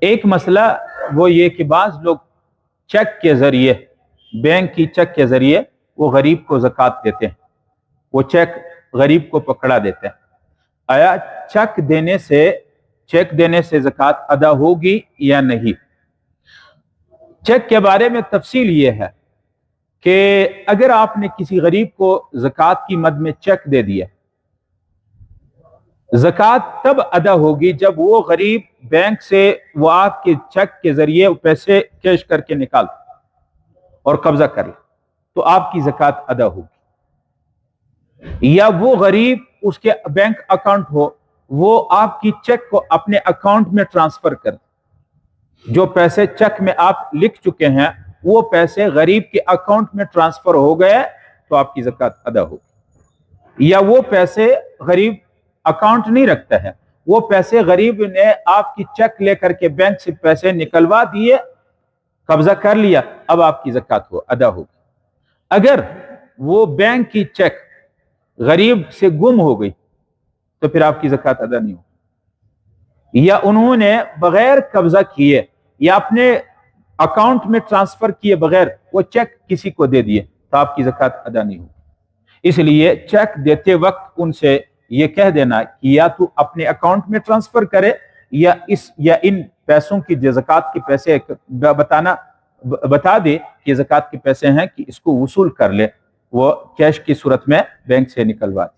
ایک مسئلہ وہ یہ کہ بعض لوگ چیک کے ذریعے، بینک کی چیک کے ذریعے وہ غریب کو زکوٰۃ دیتے ہیں، وہ چیک غریب کو پکڑا دیتے ہیں۔ آیا چیک دینے سے زکوٰۃ ادا ہوگی یا نہیں؟ چیک کے بارے میں تفصیل یہ ہے کہ اگر آپ نے کسی غریب کو زکوٰۃ کی مد میں چیک دے دیا، زکوٰۃ تب ادا ہوگی جب وہ غریب بینک سے وہ آپ کے چیک کے ذریعے پیسے کیش کر کے نکال اور قبضہ کر لے تو آپ کی زکوٰۃ ادا ہوگی، یا وہ غریب اس کے بینک اکاؤنٹ ہو، وہ آپ کی چیک کو اپنے اکاؤنٹ میں ٹرانسفر کر دے، جو پیسے چیک میں آپ لکھ چکے ہیں وہ پیسے غریب کے اکاؤنٹ میں ٹرانسفر ہو گئے تو آپ کی زکوٰۃ ادا ہوگی۔ یا وہ پیسے غریب اکاؤنٹ نہیں رکھتا ہے، وہ پیسے غریب نے آپ کی چیک لے کر کے بینک سے پیسے نکلوا دیے، قبضہ کر لیا، اب آپ کی زکوٰۃ ادا ہوگی۔ اگر وہ بینک کی چیک غریب سے گم ہو گئی تو پھر آپ کی زکوٰۃ ادا نہیں ہوگی، یا انہوں نے بغیر قبضہ کیے یا اپنے اکاؤنٹ میں ٹرانسفر کیے بغیر وہ چیک کسی کو دے دیے تو آپ کی زکوٰۃ ادا نہیں ہوگی۔ اس لیے چیک دیتے وقت ان سے یہ کہہ دینا کہ یا تو اپنے اکاؤنٹ میں ٹرانسفر کرے یا ان پیسوں کی جو زکوٰۃ کے پیسے بتا دے کہ زکوٰۃ کے پیسے ہیں کہ اس کو وصول کر لے، وہ کیش کی صورت میں بینک سے نکلوا دے۔